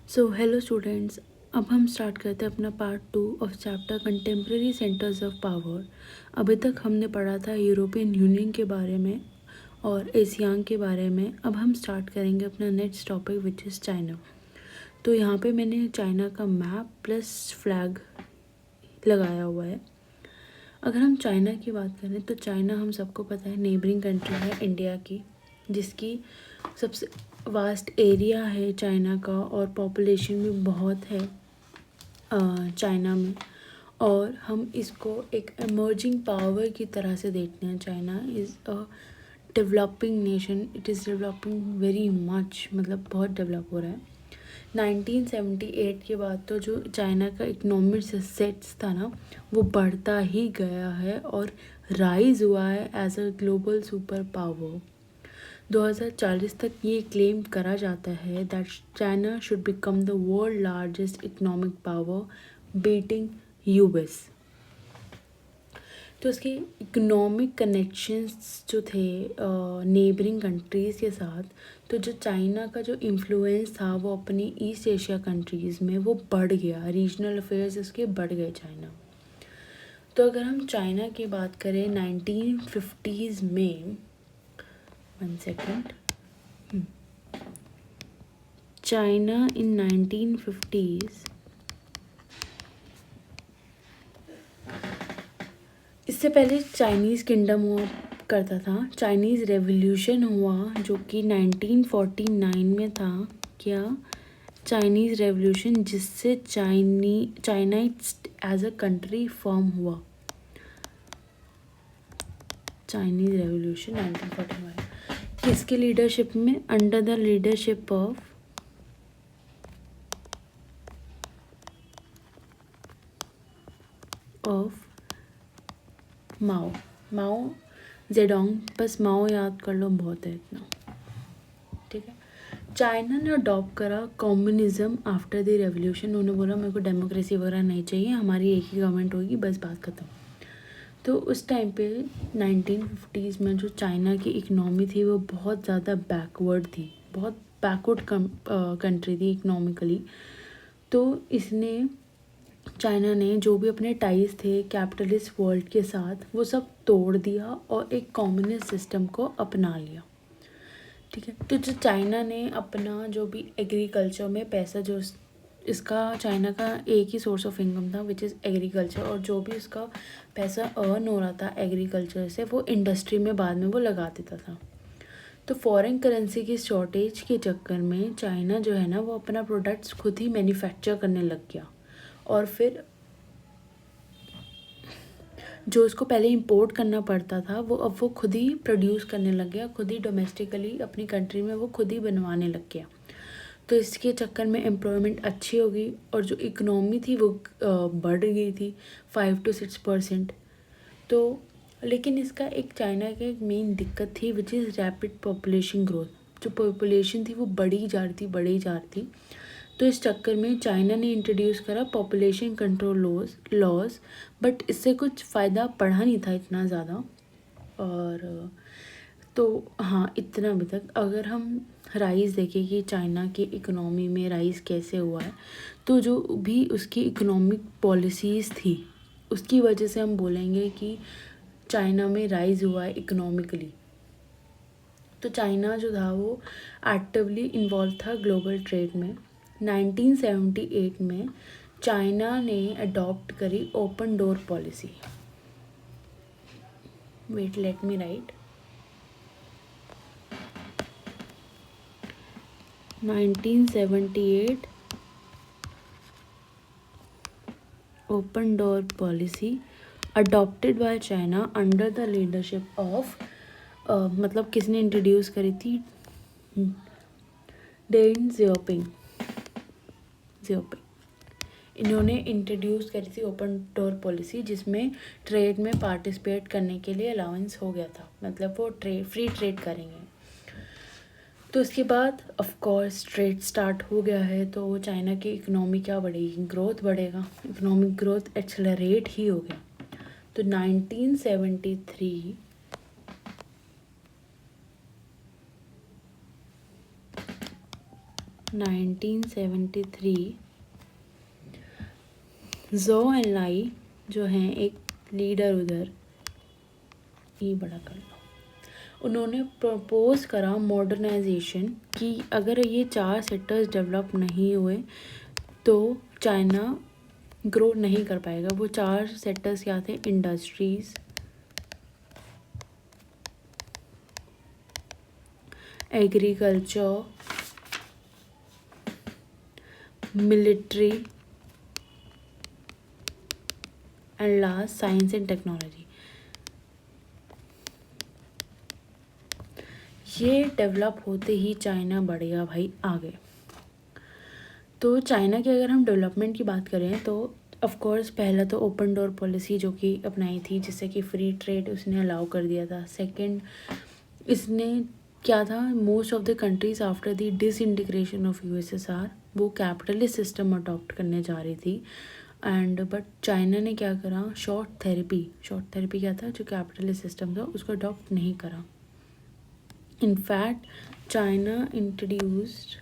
So hello students, अब हम start करते हैं अपना part 2 of chapter contemporary centres of power. अभी तक हमने पढ़ा था यूरोपियन यूनियन के बारे में और एशियान के बारे में। अब हम स्टार्ट करेंगे अपना next topic which is China. तो यहाँ पे मैंने चाइना का मैप प्लस फ्लैग लगाया हुआ है। अगर हम चाइना की बात करें तो चाइना हम सबको पता है नेबरिंग कंट्री है इंडिया की, जिसकी सबसे वास्ट एरिया है चाइना का और पॉपुलेशन भी बहुत है चाइना में। और हम इसको एक इमर्जिंग पावर की तरह से देखते हैं। China is a developing nation, it is developing very much, मतलब बहुत डेवलप हो रहा है। 1978 के बाद तो जो चाइना का इकोनॉमिक सेट्स था ना, वो बढ़ता ही गया है और राइज हुआ है as a global superpower. 2040 तक ये क्लेम करा जाता है that China should become the world largest economic power beating US. तो इसके इकोनॉमिक कनेक्शंस जो थे नेबरिंग कंट्रीज़ के साथ, तो जो चाइना का जो इन्फ्लुएंस था वो अपनी ईस्ट एशिया कंट्रीज़ में वो बढ़ गया, रीजनल अफेयर्स इसके बढ़ गए चाइना। तो अगर हम चाइना की बात करें 1950s में, 1 सेकेंड, चाइना इन 1950s, इससे पहले चाइनीज़ किंगडम हुआ करता था। चाइनीज़ रेवोल्यूशन हुआ जो कि 1949 में था। क्या? चाइनीज़ रेवोल्यूशन, जिससे China as a country form हुआ। चाइनीज़ रेवोल्यूशन 1945 किसके लीडरशिप में? Under the leadership of Mao Mao Zedong. बस माओ याद कर लो, बहुत है इतना, ठीक है। चाइना ने अडॉप्ट करा कम्युनिज्म आफ्टर द रेवोल्यूशन। उन्होंने बोला मेरे को डेमोक्रेसी वगैरह नहीं चाहिए, हमारी एक ही गवर्नमेंट होगी, बस बात खत्म। तो उस टाइम पे 1950s में जो चाइना की इकनॉमी थी वो बहुत ज़्यादा बैकवर्ड थी, बहुत बैकवर्ड कंट्री थी इकनॉमिकली। तो इसने चाइना ने जो भी अपने टाइज थे कैपिटलिस्ट वर्ल्ड के साथ वो सब तोड़ दिया और एक कम्युनिस्ट सिस्टम को अपना लिया, ठीक है। तो जो चाइना ने अपना जो भी एग्रीकल्चर में पैसा, जो इसका चाइना का एक ही सोर्स ऑफ इनकम था विच इज़ एग्रीकल्चर, और जो भी उसका पैसा अर्न हो रहा था एग्रीकल्चर से वो इंडस्ट्री में बाद में वो लगा देता था। तो फॉरेन करेंसी की शॉर्टेज के चक्कर में चाइना जो है ना वो अपना प्रोडक्ट्स खुद ही मैन्युफैक्चर करने लग गया, और फिर जो उसको पहले इंपोर्ट करना पड़ता था वो अब वो खुद ही प्रोड्यूस करने लग गया, खुद ही डोमेस्टिकली अपनी कंट्री में वो खुद ही बनवाने लग गया। तो इसके चक्कर में एम्प्लॉयमेंट अच्छी हो गई और जो इकोनॉमी थी वो बढ़ गई थी 5 to 6%। तो लेकिन इसका एक चाइना का एक मेन दिक्कत थी which is rapid population growth. जो पॉपुलेशन थी वो बढ़ी जा रही थी। तो इस चक्कर में चाइना ने इंट्रोड्यूस करा पॉपुलेशन कंट्रोल लॉज, बट इससे कुछ फ़ायदा पड़ा नहीं था इतना ज़्यादा। और तो हाँ, इतना अभी तक। अगर हम राइज़ देखें कि चाइना की इकोनॉमी में राइज़ कैसे हुआ है, तो जो भी उसकी इकोनॉमिक पॉलिसीज़ थी उसकी वजह से हम बोलेंगे कि चाइना में राइज़ हुआ है इकोनॉमिकली। तो चाइना जो था वो एक्टिवली इन्वॉल्व था ग्लोबल ट्रेड में। 1978 में चाइना ने अडॉप्ट करी open door policy. Wait, let me write. 1978 open door policy adopted by China under the leadership of, मतलब किसने इंट्रोड्यूस करी थी? Dane Xiaoping. इन्होंने इंट्रोड्यूस करी थी ओपन डोर पॉलिसी, जिसमें ट्रेड में पार्टिसिपेट करने के लिए अलाउंस हो गया था, मतलब वो फ्री ट्रेड करेंगे। तो उसके बाद ऑफ कोर्स ट्रेड स्टार्ट हो गया है, तो चाइना की इकोनॉमी क्या बढ़ेगी? ग्रोथ बढ़ेगा, इकोनॉमिक ग्रोथ एक्सेलरेट ही हो गया। तो 1973 1973 1973 ज़ो एनलाई जो हैं एक लीडर उधर, ये बड़ा कर लो, उन्होंने प्रपोज करा मॉडर्नाइजेशन कि अगर ये 4 सेक्टर्स डेवलप नहीं हुए तो चाइना ग्रो नहीं कर पाएगा। वो 4 सेक्टर्स क्या थे? Industries, agriculture, military and last science and technology. ये डेवलप होते ही चाइना बढ़ेगा भाई आगे। तो चाइना की अगर हम डेवलपमेंट की बात करें तो ऑफ कोर्स पहला तो ओपन डोर पॉलिसी जो कि अपनाई थी, जिससे कि फ्री ट्रेड उसने अलाउ कर दिया था। सेकंड, इसने क्या था, most of the countries after the disintegration of USSR वो कैपिटलिस्ट सिस्टम अडॉप्ट करने जा रही थी एंड बट चाइना ने क्या करा, शॉर्ट थेरेपी क्या था, जो कैपिटलिस्ट सिस्टम था उसको अडॉप्ट नहीं करा। इनफैक्ट चाइना इंट्रोड्यूस्ड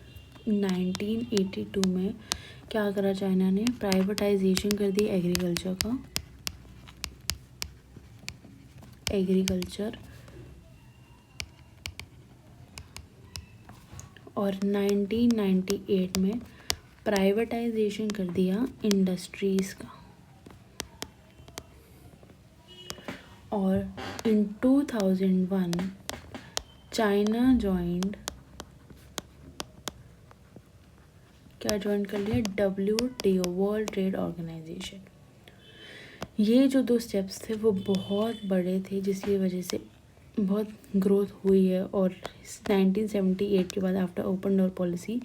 1982 में क्या करा, चाइना ने प्राइवेटाइजेशन कर दी एग्रीकल्चर और 1998 में प्राइवेटाइजेशन कर दिया इंडस्ट्रीज़ का। और इन 2001 चाइना ज्वाइन कर लिया WTO, वर्ल्ड ट्रेड ऑर्गेनाइजेशन। ये जो 2 स्टेप्स थे वो बहुत बड़े थे, जिसकी वजह से बहुत ग्रोथ हुई है। और 1978 के बाद after open door policy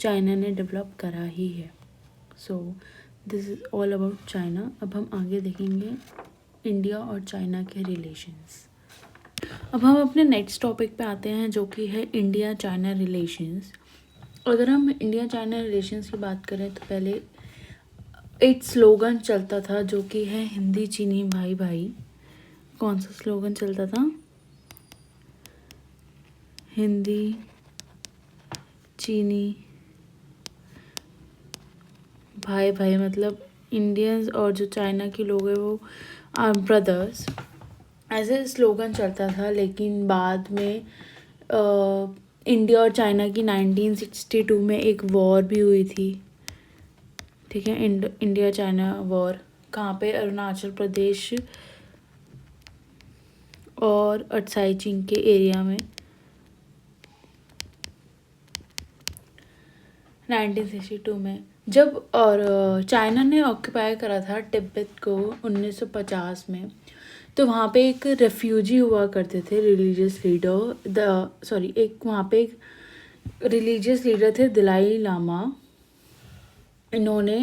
China ने डेवलप करा ही है। So this is all about China. अब हम आगे देखेंगे इंडिया और चाइना के रिलेशंस। अब हम अपने नेक्स्ट टॉपिक पे आते हैं जो कि है इंडिया चाइना रिलेशंस। अगर हम इंडिया चाइना रिलेशंस की बात करें तो पहले एक स्लोगन चलता था जो कि है हिंदी चीनी भाई भाई। कौन सा स्लोगन चलता था? हिंदी चीनी भाई भाई, मतलब इंडियंस और जो चाइना के लोग हैं वो आर ब्रदर्स, ऐसे स्लोगन चलता था। लेकिन बाद में इंडिया और चाइना की 1962 में एक वॉर भी हुई थी, ठीक है, इंडिया चाइना वॉर। कहाँ पे? अरुणाचल प्रदेश और अटसाई चिंग के एरिया में 1962 में। जब और चाइना ने ऑक्यूपाई करा था तिब्बत को 1950 में, तो वहाँ पे एक रेफ्यूजी हुआ करते थे रिलीजियस लीडर, वहाँ पे एक रिलीजियस लीडर थे दलाई लामा। इन्होंने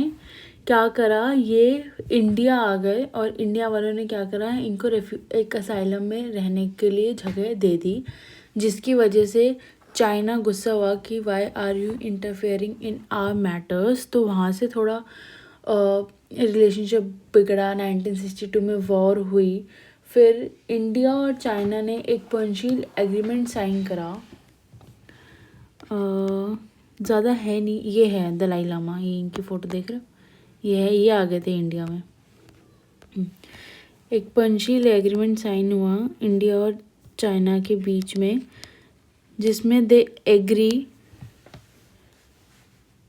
क्या करा, ये इंडिया आ गए और इंडिया वालों ने क्या करा, इनको एक असाइलम में रहने के लिए जगह दे दी, जिसकी वजह से चाइना गुस्सा हुआ कि why are you interfering in our matters. तो वहाँ से थोड़ा रिलेशनशिप बिगड़ा। 1962 में वॉर हुई। फिर इंडिया और चाइना ने एक पंचशील एग्रीमेंट साइन करा। ज़्यादा है नहीं, ये है दलाई लामा, ये इनकी फ़ोटो देख रहे हो, ये है, ये आ गए थे इंडिया में। एक पंचशील एग्रीमेंट साइन हुआ इंडिया और चाइना के बीच में, जिसमें they agree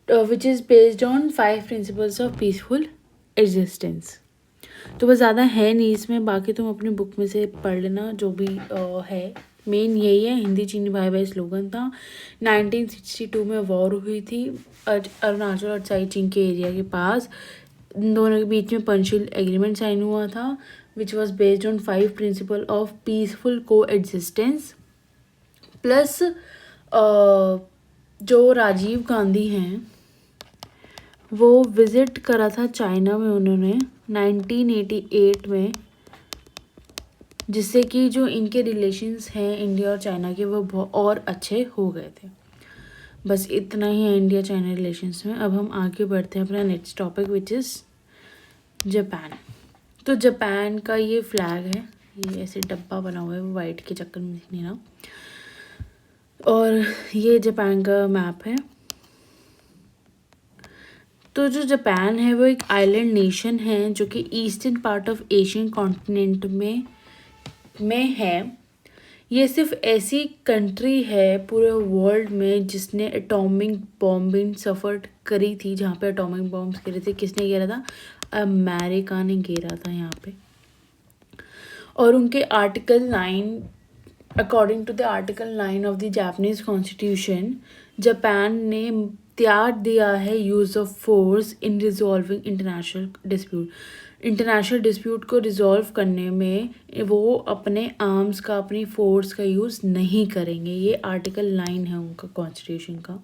which is based on 5 principles of peaceful existence. तो बस ज़्यादा है नहीं इसमें, बाकी तुम अपनी बुक में से पढ़ लेना जो भी है। मेन यही है, हिंदी चीनी भाई भाई स्लोगन था। 1962 में वॉर हुई थी अरुणाचल और अटसाई चिंग के एरिया के पास। इन दोनों के बीच में पंचशील एग्रीमेंट साइन हुआ था which was based on 5 principle of peaceful को एग्जिस्टेंस। प्लस जो राजीव गांधी हैं वो विज़िट करा था चाइना में उन्होंने 1988 में, जिससे कि जो इनके रिलेशंस हैं इंडिया और चाइना के वो बहुत और अच्छे हो गए थे। बस इतना ही है इंडिया चाइना रिलेशंस में। अब हम आगे बढ़ते हैं अपना next topic which is Japan. तो जापान का ये फ्लैग है, ये ऐसे डब्बा बना हुआ है, वो वाइट के चक्कर में दिखने ना। और ये जापान का मैप है। तो जो जापान है वो एक आइलैंड नेशन है जो कि eastern part of Asian continent में है। ये सिर्फ ऐसी कंट्री है पूरे वर्ल्ड में जिसने एटॉमिक बॉम्बिंग सफ़र करी थी, जहाँ पे एटॉमिक बॉम्ब्स गिरे थे। किसने गिरा था? अमेरिका ने गिरा था यहाँ पे। और उनके article 9, according to the article 9 of the Japanese constitution, Japan ने त्याग दिया है use of force in resolving international dispute को रिजॉल्व करने में वो अपने आर्म्स का, अपनी फोर्स का यूज़ नहीं करेंगे। ये आर्टिकल 9 है उनका कॉन्स्टिट्यूशन का।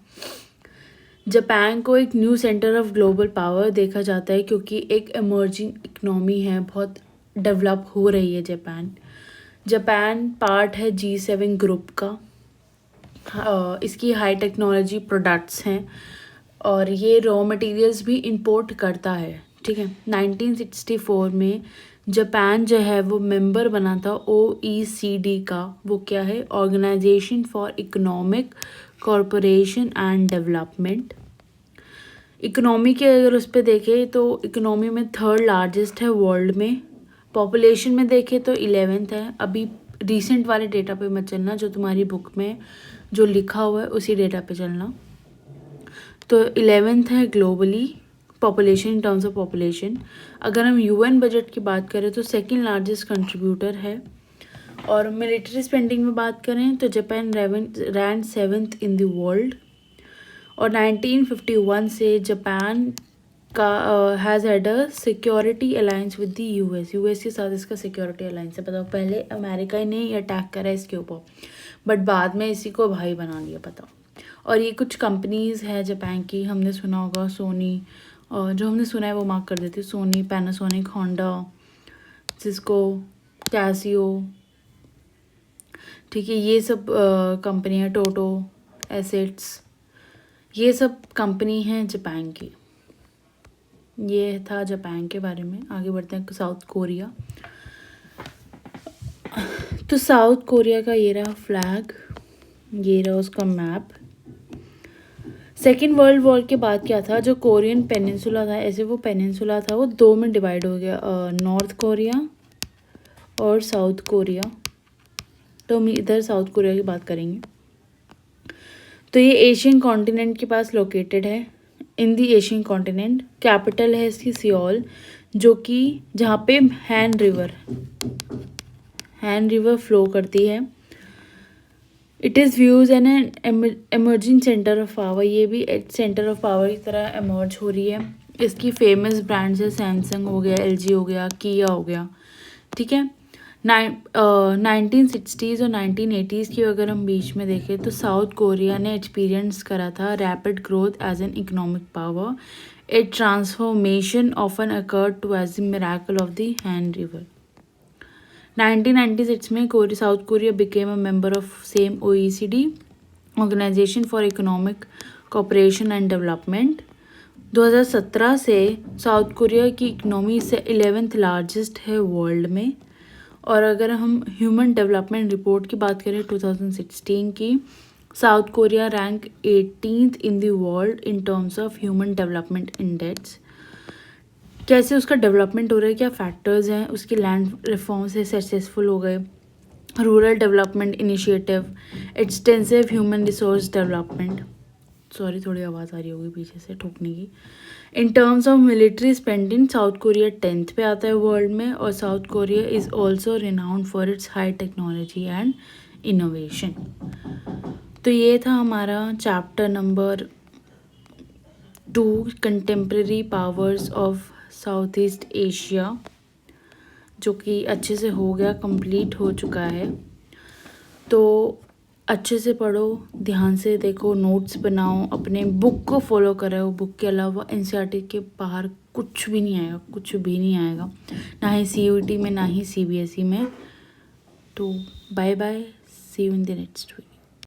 जापान को एक new centre of global power देखा जाता है क्योंकि एक इमर्जिंग इकनॉमी है, बहुत डेवलप हो रही है जापान पार्ट है G7 ग्रुप का। इसकी हाई टेक्नोलॉजी प्रोडक्ट्स हैं और ये रॉ मटेरियल्स भी इंपोर्ट करता है, ठीक है। 1964 में जापान जो है वो मेंबर बना था OECD का। वो क्या है? Organisation for economic corporation and development. Economy के अगर उस पर देखें तो इकोनॉमी में 3rd लार्जेस्ट है वर्ल्ड में। पॉपुलेशन में देखें तो 11th है। अभी रिसेंट वाले डेटा पे मत चलना, जो तुम्हारी बुक में जो लिखा हुआ है उसी डेटा पे चलना। तो 11th है globally population, in terms of population. अगर हम UN बजट की बात करें तो 2nd लार्जेस्ट कंट्रीब्यूटर है। और मिलिट्री स्पेंडिंग में बात करें तो Japan rank 7th in the world. और 1951 से जापान का has had a security alliance with the US के साथ इसका सिक्योरिटी अलायंस है। बताओ, पहले अमेरिका ने ही अटैक करा इसके ऊपर, बट बाद में इसी को भाई बना लिया। बताओ। और ये कुछ कंपनीज़ है जापान की, हमने सुना होगा सोनी, और जो हमने सुना है वो मार्क कर देते, Sony, Panasonic, Honda, Cisco, Casio, ठीक है। ये सब कंपनियाँ, टोटो, एसेट्स, ये सब कंपनी हैं जापान की। ये था जापान के बारे में। आगे बढ़ते हैं साउथ कोरिया। तो साउथ कोरिया का ये रहा फ्लैग, ये रहा उसका मैप। सेकेंड वर्ल्ड वॉर के बाद क्या था, जो कोरियन पेनिनसुला था, ऐसे वो पेनिनसुला था, वो 2 में डिवाइड हो गया, नॉर्थ कोरिया और साउथ कोरिया। तो हम इधर साउथ कोरिया की बात करेंगे। तो ये एशियन कॉन्टिनेंट के पास लोकेटेड है, इन दी एशियन कॉन्टिनेंट। कैपिटल है इसकी सियोल, जो कि जहाँ पे हैन रिवर फ्लो करती है। It is views an emerging centre of power. ये भी एक सेंटर ऑफ पावर की तरह एमर्ज हो रही है। इसकी फेमस ब्रांड्स है सैमसंग हो गया, LG हो गया, किया हो गया, ठीक है। 1960s और 1980s की अगर हम बीच में देखें तो साउथ कोरिया ने एक्सपीरियंस करा था rapid growth as an economic power. A transformation often occurred to as the miracle of the Han river. 1996 में South Korea became a member of same OECD, organisation for economic cooperation and development. 2017 से south Korea की economy से 11th largest है world में। और अगर हम human development report की बात करें 2016 की, south Korea rank 18th in the world in terms of human development index. कैसे उसका डेवलपमेंट हो रहा है, क्या फैक्टर्स हैं, उसकी लैंड रिफॉर्म से सक्सेसफुल हो गए, rural development initiative, extensive human resource development. Sorry, थोड़ी आवाज़ आ रही होगी पीछे से ठोकने की। In terms of military spending south Korea 10th पे आता है वर्ल्ड में। और south Korea is also renowned for its high technology and innovation. तो ये था हमारा chapter number 2, contemporary powers of south east Asia, जो कि अच्छे से हो गया, कंप्लीट हो चुका है। तो अच्छे से पढ़ो, ध्यान से देखो, नोट्स बनाओ, अपने बुक को फॉलो करो। बुक के अलावा NCERT के बाहर कुछ भी नहीं आएगा, कुछ भी नहीं आएगा, ना ही CUET में, ना ही CBSE में। तो bye bye, see you in the next week.